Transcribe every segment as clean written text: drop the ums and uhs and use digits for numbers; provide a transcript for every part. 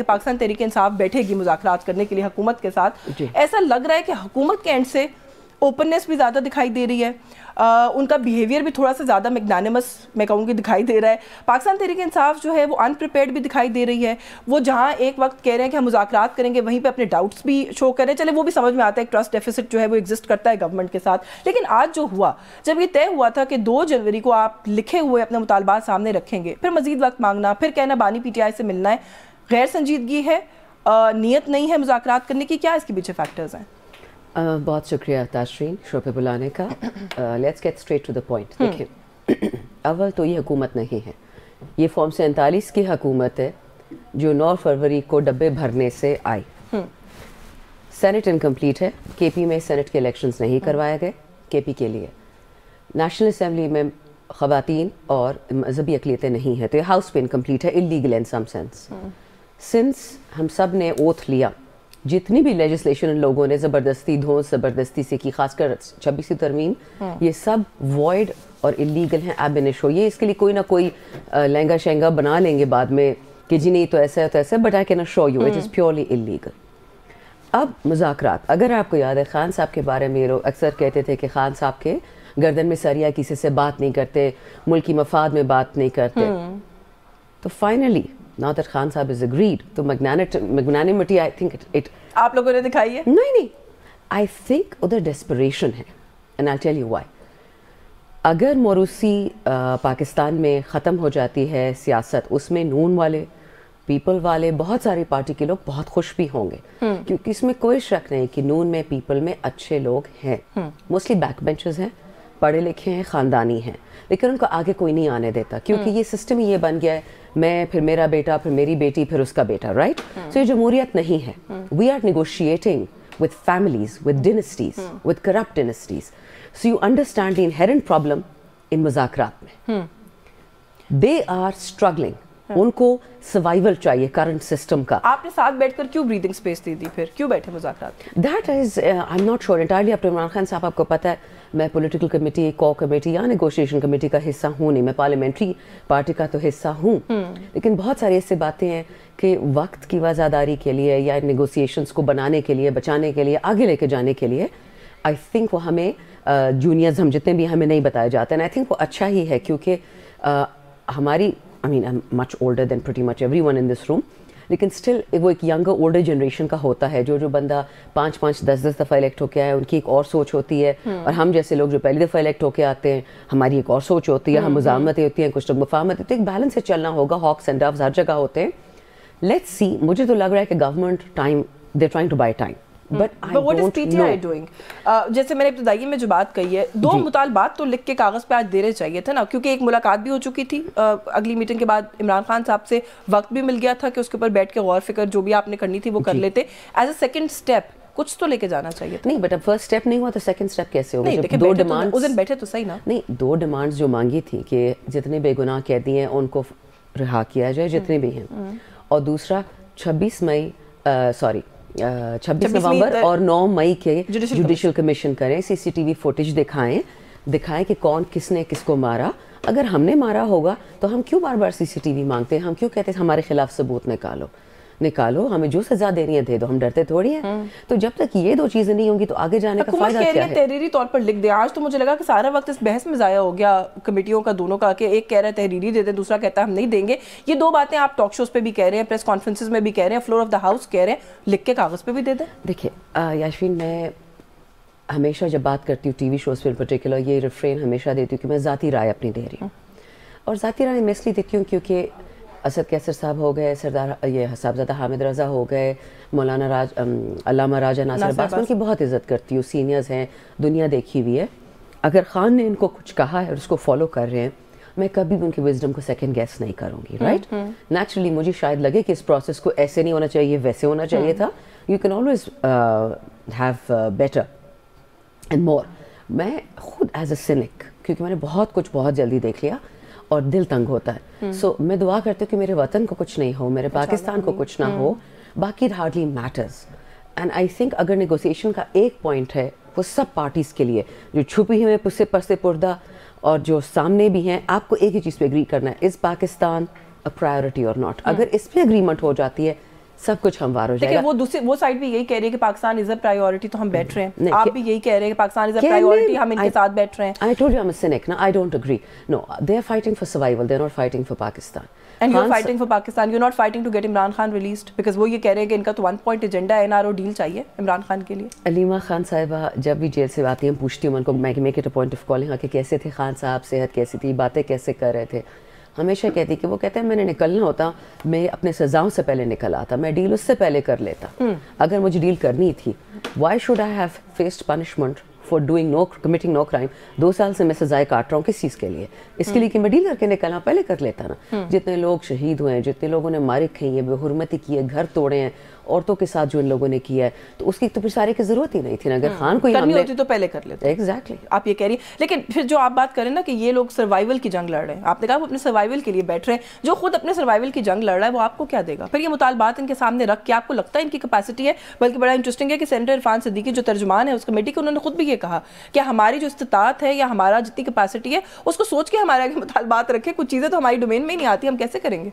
پاکستان تحریک انصاف بیٹھے گی مذاکرات کرنے کے لیے حکومت کے ساتھ، ایسا لگ رہا ہے کہ حکومت کے اینڈ سے اوپننس بھی زیادہ دکھائی دے رہی ہے، ان کا بیہیویئر بھی تھوڑا سا زیادہ میگنانیمس میں کہوں گی دکھائی دے رہا ہے. پاکستان تحریک انصاف جو ہے وہ انپریپیئرڈ بھی دکھائی دے رہی ہے. وہ جہاں ایک وقت کہہ رہے ہیں کہ ہم مذاکرات کریں گے وہیں پہ اپنے ڈاؤٹس بھی شو کر رہے ہیں. چلے وہ بھی سمجھ میں آتا ہے ایک ٹرسٹ ڈیفیسٹ جو ہے وہ ایگزسٹ کرتا ہے گورنمنٹ کے ساتھ. لیکن آج جو ہوا، جب یہ طے ہوا تھا کہ 2 جنوری کو آپ لکھے ہوئے اپنے مطالبات سامنے رکھیں گے، پھر مزید وقت مانگنا، پھر کہنا بانی پی ٹی آئی سے ملنا ہے، غیر سنجیدگی ہے، نیت نہیں ہے مذاکرات کرنے کی. کیا اس کے پیچھے فیکٹرز ہیں؟ بہت شکریہ تاشرین شو پہ بلانے کا. Let's get straight to the point. دیکھیں، اول تو یہ حکومت نہیں ہے، یہ فارم 47 کی حکومت ہے جو 9 فروری کو ڈبے بھرنے سے آئی. سینٹ انکمپلیٹ ہے. کے پی میں سینٹ کے الیکشنز نہیں کروائے گئے کے پی کے لیے. نیشنل اسمبلی میں خواتین اور مذہبی اقلیتیں نہیں ہیں، تو یہ ہاؤس پہ انکمپلیٹ ہے، انلیگل ان سم سینس. سنس ہم سب نے اوتھ لیا، جتنی بھی لیجسلیشن ان لوگوں نے زبردستی دھونس زبردستی سے کی، خاص کر 26ویں ترمیم، یہ سب وائڈ اور انلیگل ہیں. ایب انیشو یہ اس کے لیے کوئی نہ کوئی لہنگا شہنگا بنا لیں گے بعد میں کہ جی نہیں تو ایسا ہے تو ایسا ہے، but I can show you it is purely illegal. اب مذاکرات، اگر آپ کو یاد ہے خان صاحب کے بارے میں لوگ اکثر کہتے تھے کہ خان صاحب کے گردن میں سریا، کسی سے بات نہیں کرتے، ملکی مفاد میں بات نہیں کرتے. تو finally now that Khan Sahab is agreed, تو magnanimity I think it آپ لوگوں نے دکھائی ہے؟ نہیں I think ادھر desperation ہے and I'll tell you why. اگر موروثی پاکستان میں ختم ہو جاتی ہے سیاست، اس میں نون والے، پیپل والے، بہت ساری پارٹی کے لوگ بہت خوش بھی ہوں گے، کیونکہ اس میں کوئی شک نہیں کہ نون میں پیپل میں اچھے لوگ ہیں، موسٹلی بیک بینچرز ہیں، پڑھے لکھے ہیں، خاندانی ہیں، لیکن ان کو آگے کوئی نہیں آنے دیتا کیونکہ یہ سسٹم ہی یہ بن گیا ہے، میں، پھر میرا بیٹا، پھر میری بیٹی، پھر اس کا بیٹا، رائٹ؟ سو یہ جمہوریت نہیں ہے. We are negotiating with families, with dynasties, with corrupt dynasties. So you understand the inherent problem in مذاکرات میں. They are struggling. ان کو سروائیول چاہیے کرنٹ سسٹم کا. آپ نے ساتھ بیٹھ کر کیوں بریدنگ سپیس دی پھر کیوں بیٹھے مذاکرات؟ That is, I'm not sure entirely up to Imran Khan صاحب. آپ کو پتہ ہے میں پولیٹیکل کمیٹی، کور کمیٹی یا نیگوشیشن کمیٹی کا حصہ ہوں نہیں، میں پارلیمنٹری پارٹی کا تو حصہ ہوں، لیکن بہت ساری ایسی باتیں ہیں کہ وقت کی وزاداری کے لیے یا نیگوسیشنس کو بنانے کے لیے، بچانے کے لیے، آگے لے کے جانے کے لیے آئی تھنک وہ ہمیں جونیئرز ہم جتنے بھی ہمیں نہیں بتایا جاتے ہیں. آئی تھنک وہ اچھا ہی ہے کیونکہ ہماری I mean I'm much older than pretty much everyone in this room, لیکن اسٹل وہ ایک ینگر اولڈر جنریشن کا ہوتا ہے، جو بندہ 5 10 دفعہ الیکٹ ہو کے آیا، ان کی ایک اور سوچ ہوتی ہے، اور ہم جیسے لوگ جو پہلی دفعہ الیکٹ ہو کے آتے ہیں ہماری ایک اور سوچ ہوتی ہے، ہم مزاحمتیں ہوتی ہیں، کچھ لوگ مفاہمت ہوتی ہے. ایک بیلنس سے چلنا ہوگا. ہاکس اینڈ ڈوز ہر جگہ ہوتے ہیں. Let's see. مجھے تو لگ رہا ہے کہ government time they trying to buy time. But what is PTI doing? جیسے میں نے ابتدائی میں جو بات کہی ہے، 2 مطالبات تو لکھ کے کاغذ پہ آج دینے چاہیے تھے نا، کیونکہ ایک ملاقات بھی ہو چکی تھی اگلی میٹنگ کے بعد. عمران خان صاحب سے وقت بھی مل گیا تھا کہ اس کے اوپر بیٹھ کے غور فکر جو بھی آپ نے کرنی تھی وہ کر لیتے. ایز اے سیکنڈ اسٹیپ کچھ تو لے کے جانا چاہیے تھا. نہیں بٹ اب فرسٹ اسٹیپ نہیں ہوا تو سیکنڈ اسٹیپ کیسے ہوگا؟ جب 2 ڈیمانڈ، اس دن بیٹھے تو صحیح نا. نہیں، 2 ڈیمانڈز جو مانگی تھی کہ جتنے بے گناہ قیدی ہیں ان کو رہا کیا جائے جتنے بھی ہیں، اور دوسرا 26 نومبر اور 9 مئی کے جوڈیشل کمیشن کریں، سی سی ٹی وی فوٹیج دکھائیں کہ کون کس نے کس کو مارا. اگر ہم نے مارا ہوگا تو ہم کیوں بار بار سی سی ٹی وی مانگتے ہیں؟ ہم کیوں کہتے ہیں ہمارے خلاف ثبوت نکالو، ہمیں جو سزا دینی ہے دے دو، ہم ڈرتے تھوڑی ہیں. تو جب تک یہ 2 چیزیں نہیں ہوں گی تو آگے جانے کا فائدہ کیا ہے؟ تحریری طور پر لکھ دیں. آج تو مجھے لگا کہ سارا وقت اس بحث میں ضائع ہو گیا کمیٹیوں کا دونوں کا، کہ ایک کہہ رہا ہے تحریری دے دیں، دوسرا کہتا ہے ہم نہیں دیں گے. یہ 2 باتیں آپ ٹاک شوز پہ بھی کہہ رہے ہیں، پریس کانفرنسز میں بھی کہہ رہے ہیں، فلور آف دا ہاؤس کہہ رہے ہیں، لکھ کے کاغذ پہ بھی دے دیں. دیکھیے یاشفین، میں ہمیشہ جب بات کرتی ہوں ٹی وی شوز پہ ان پرٹیکولر یہ ریفرین ہمیشہ دیتی ہوں کہ میں ذاتی رائے اپنی دے رہی ہوں. اور ذاتی رائے میں اس لیے دیتی ہوں کیونکہ اسد کیسر صاحب ہو گئے، سردار یہ صاحبزادہ حامد رضا ہو گئے، مولانا علامہ راجہ ناصر عباس، ان کی بہت عزت کرتی ہوں، سینئرز ہیں، دنیا دیکھی ہوئی ہے. اگر خان نے ان کو کچھ کہا ہے اور اس کو فالو کر رہے ہیں، میں کبھی بھی ان کی وزڈم کو سیکنڈ گیس نہیں کروں گی. رائٹ؟ نیچرلی مجھے شاید لگے کہ اس پروسیس کو ایسے نہیں ہونا چاہیے، ویسے ہونا چاہیے تھا. You can always have better and more. میں خود ایز اے سینک، کیونکہ میں نے بہت کچھ بہت جلدی دیکھ لیا اور دل تنگ ہوتا ہے. سو میں دعا کرتی ہوں کہ میرے وطن کو کچھ نہیں ہو، میرے پاکستان کو کچھ نہ ہو، باقی hardly matters. And I think اگر نیگوسیشن کا ایک پوائنٹ ہے وہ سب پارٹیز کے لیے، جو چھپی ہوئی ہیں پس پردہ اور جو سامنے بھی ہیں، آپ کو ایک ہی چیز پہ ایگری کرنا ہے، از پاکستان اے پرائیورٹی اور ناٹ. اگر اس پہ اگریمنٹ ہو جاتی ہے سب کچھ ہموار ہو جائے گا. وہ سائڈ بھی یہی کہہ رہی ہے کہ پاکستان از اے پرائیورٹی, تو ہم بیٹھ رہے ہیں. آپ بھی یہی کہہ رہے ہیں کہ پاکستان از اے پرائیورٹی, ہم ان کے ساتھ بیٹھ رہے ہیں. I told you I'm a cynic. No, I don't agree. No, they are fighting for survival. They're not fighting for Pakistan. And you're fighting for Pakistan. You're not fighting to get Imran Khan released because وہ یہ کہہ رہے ہیں کہ ان کا تو 1 point agenda ہے, NRO deal چاہیے عمران خان کے لیے. علیمہ خان صاحبہ جب بھی جیل سے آتی ہیں پوچھتی ہوں ان کو, میں make it a point of calling کہ کیسے تھے خان صاحب, صحت کیسی تھی, باتیں کیسے کر رہے تھے. ہمیشہ کہتی کہ وہ کہتے ہیں میں نے نکلنا ہوتا میں اپنے سزاؤں سے پہلے نکل آتا, میں ڈیل اس سے پہلے کر لیتا. اگر مجھے ڈیل کرنی تھی, why should I have faced punishment for committing no crime. 2 سال سے میں سزائے کاٹ رہا ہوں کس چیز کے لیے؟ اس کے لیے کہ میں ڈیل کر کے نکلنا, پہلے کر لیتا نا. جتنے لوگ شہید ہوئے ہیں, جتنے لوگوں نے مارے کھائی ہیں, بے حرمتی کی ہے, گھر توڑے ہیں, عورتوں کے ساتھ جو ان لوگوں نے کیا ہے, تو اس کی تو پھر سارے کی ضرورت ہی نہیں تھی نا. اگر خان کو کرنی ہوتی تو پہلے کر لیتے. ایگزیکٹلی آپ یہ کہہ رہی ہیں. لیکن پھر جو آپ بات کریں نا کہ یہ لوگ سروائیول کی جنگ لڑ رہے ہیں, آپ نے کہا وہ اپنے سروائیول کے لیے بیٹھ رہے ہیں. جو خود اپنے سروائیول کی جنگ لڑ رہا ہے وہ آپ کو کیا دے گا؟ پھر یہ مطالبات ان کے سامنے رکھ کے آپ کو لگتا ہے ان کی کیپیسٹی ہے؟ بلکہ بڑا انٹرسٹنگ ہے کہ سینیٹر عرفان صدیقی جو ترجمان ہے اس کمیٹی کے, انہوں نے خود بھی یہ کہا کہ ہماری جو استطاعت ہے یا ہمارا جتنی کیپیسٹی ہے اس کو سوچ کے ہمارے آگے مطالبات رکھے. کچھ چیزیں تو ہماری ڈومین میں ہی نہیں آتی, ہم کیسے کریں گے؟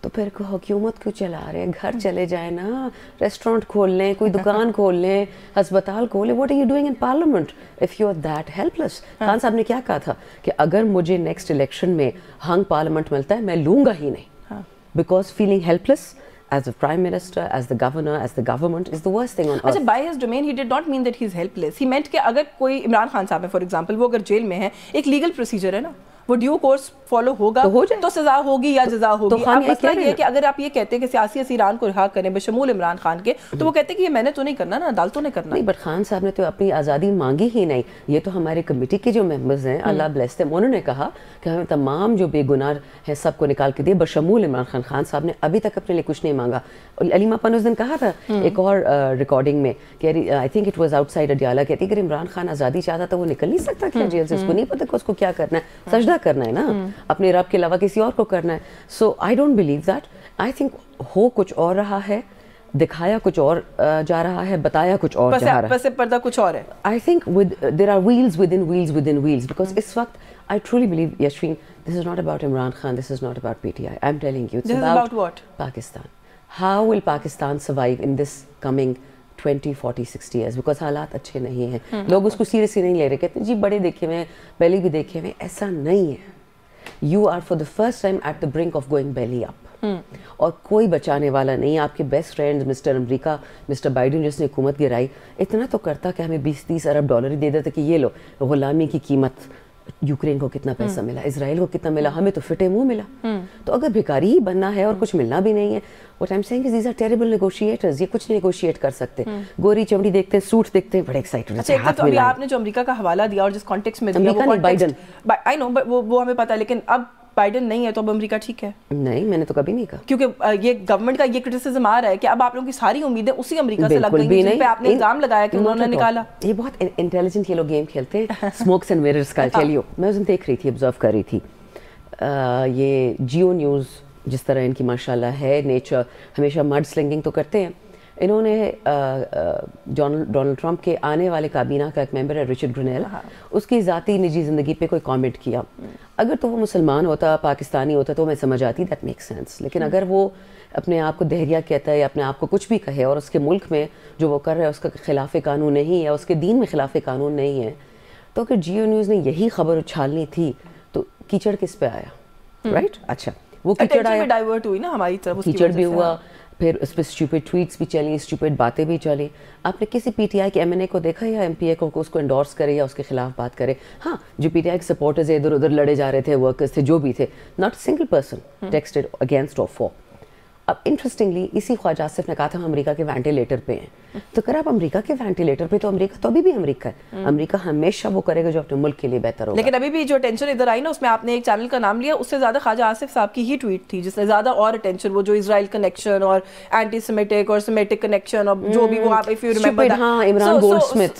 تو پھر حکومت کیوں چلا رہے ہیں؟ گھر چلے جائیں نا, ریسٹورینٹ کھول لیں, کوئی دکان کھول لیں, ہسپتال کھولیں. What are you doing in parliament if you are that helpless? Khan صاحب نے کیا کہا تھا کہ اگر مجھے نیکسٹ الیکشن میں ہنگ پارلیمنٹ ملتا ہے میں لوں گا ہی نہیں, because feeling help less as the Prime Minister, as the Governor, as the government is the worst thing on earth. اچھا, by his domain he did not mean that he is helpless. He meant کہ اگر کوئی عمران خان صاحب ہے for example, وہ اگر jail میں ہے, ایک لیگل پروسیجر ہے نا, وہ ڈیو کورس فالو ہوگا تو سزا ہوگی یا جزا ہوگی. اب مسئلہ یہ ہے کہ اگر آپ یہ کہتے ہیں کہ سیاسی اسیران کو رہا کریں بشمول عمران خان کے, تو وہ کہتے ہیں کہ یہ میں نے تو نہیں کرنا نا, عدالتوں نے کرنا. نہیں, بٹ خان صاحب نے تو اپنی آزادی مانگی ہی نہیں. یہ تو ہمارے کمیٹی کے جو ممبرز ہیں, اللہ بلیس them, انہوں نے کہا کہ ہمیں تمام جو بے گناہ ہیں سب کو نکال کے دے بشمول عمران خان. خان صاحب نے ابھی تک اپنے لیے کچھ نہیں مانگا. علیمہ پن اس دن کہا تھا ایک اور ریکارڈنگ میں کہ I think it was out side Adiala, کہتی کہ عمران خان آزادی چاہتا تھا وہ نکل نہیں سکتا کیا جیل سے؟ اس کو نہیں پتا کہ اس کو کیا کرنا ہے, سجدہ کرنا ہے نا, اپنے رب کے علاوہ کسی اور کو کرنا ہے. So I don't believe that. I think ہو کچھ اور رہا ہے, دکھایا کچھ اور جا رہا ہے, بتایا کچھ اور جا رہا ہے, پس پردہ کچھ اور ہے. I think there are wheels within wheels within wheels, because اس وقت آئی ٹرولی بلیو یشوین this is not about Imran Khan, this is not about PTI. I'm telling you, it's about what? Pakistan. How will Pakistan survive in this coming 20, 40, 60 years? Because حالات اچھے نہیں ہیں. لوگ اس کو seriously نہیں لے رہے, کہتے ہیں جی بڑے دیکھے ہوئے ہیں, پہلے بھی دیکھے ہوئے ہیں. ایسا نہیں ہے. You are for the first time at the brink of going belly up. اور کوئی بچانے والا نہیں. آپ کے بیسٹ فرینڈ مسٹر امریکہ, مسٹر بائیڈن جس نے حکومت گرائی, اتنا تو کرتا کہ ہمیں 20-30 ارب ڈالر ہی دے دیتا کہ یہ لو غلامی کی قیمت. یوکرین کو کتنا پیسہ ملا, اسرائیل کو کتنا ملا, ہمیں تو فٹے منہ ملا. تو اگر بھکاری ہی بننا ہے اور کچھ ملنا بھی نہیں ہے, what I'm saying is these are terrible negotiators. یہ کچھ نہیں نیگوشیٹ کر سکتے. گوری چمڑی دیکھتے ہیں, سوٹ دیکھتے ہیں, بڑے ایکسائٹڈ ہوتے ہیں. تو ابھی آپ نے جو امریکہ کا حوالہ دیا اور جس کانٹیکسٹ میں دیا وہ بائیڈن, I know وہ ہمیں پتا ہے, لیکن اب بائیڈن نہیں ہے تو اب امریکہ ٹھیک ہے؟ نہیں, میں نے تو کبھی نہیں کہا. کیونکہ یہ گورنمنٹ کا یہ کرٹیسزم آ رہا ہے کہ اب آپ لوگوں کی ساری امیدیں اسی امریکہ سے لگ گئی ہیں جن پہ آپ نے الزام لگایا کہ انہوں نے نکالا. یہ بہت انٹیلیجنٹ یہ لوگ گیم کھیلتے ہیں, اسموکس اینڈ میررز کا. ٹیل یو, میں اس دن دیکھ رہی تھی, آبزرو کر رہی تھی, یہ جیو نیوز جس طرح ان کی ماشاءاللہ ہے نیچر, ہمیشہ مڈ سلنگنگ تو کرتے ہیں. انہوں نے ڈونلڈ ٹرمپ کے آنے والے کابینہ کا ایک ممبر ہے رچرڈ گرینیل, اس کی ذاتی نجی زندگی پہ کوئی کامنٹ کیا. اگر تو وہ مسلمان ہوتا, پاکستانی ہوتا تو میں سمجھ آتی, دیٹ میک سینس. لیکن اگر وہ اپنے آپ کو دہریہ کہتا ہے یا اپنے آپ کو کچھ بھی کہے اور اس کے ملک میں جو وہ کر رہا ہے اس کا خلاف قانون نہیں ہے, اس کے دین میں خلاف قانون نہیں ہے, تو اگر جیو نیوز نے یہی خبر اچھالنی تھی تو کیچڑ کس پہ آیا؟ رائٹ. اچھا, وہ کیچڑ آیا, ڈائیورٹ ہوئی نا ہماری طرف, کیچڑ بھی ہوا, پھر اس پہ اسٹوپڈ ٹویٹس بھی چلی, اسٹوپڈ باتیں بھی چلی. آپ نے کسی پی ٹی آئی کے ایم این اے کو دیکھا یا ایم پی اے کو اس کو انڈورس کرے یا اس کے خلاف بات کرے؟ ہاں, جو پی ٹی آئی کے سپورٹرز ادھر ادھر لڑے جا رہے تھے, ورکرز تھے, جو بھی تھے, not single person texted against اور فور. اب انٹرسٹنگلی اسی خواجہ آصف نے کہا تھا ہم امریکہ کے وینٹیلیٹر پہ ہیں. تو اگر آپ امریکہ کے وینٹیلیٹر پہ, تو امریکہ تو ابھی بھی امریکہ ہے. امریکہ ہمیشہ وہ کرے گا جو اپنے ملک کے لیے بہتر ہوگا. لیکن ابھی بھی جو اٹینشن ادھر آئی نا, اس میں آپ نے ایک چینل کا نام لیا, اس سے زیادہ خواجہ آصف صاحب کی ہی ٹویٹ تھی جس نے زیادہ اور اٹینشن, وہ جو اسرائیل کنیکشن اور اینٹی سیمیٹک اور سیمیٹک کنیکشن اور جو بھی وہ, آپ اف یو ریممبر, ہاں, Imran gold Smith,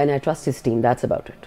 and I trust his team. That's about it.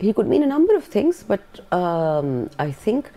He could mean a number of things, but I think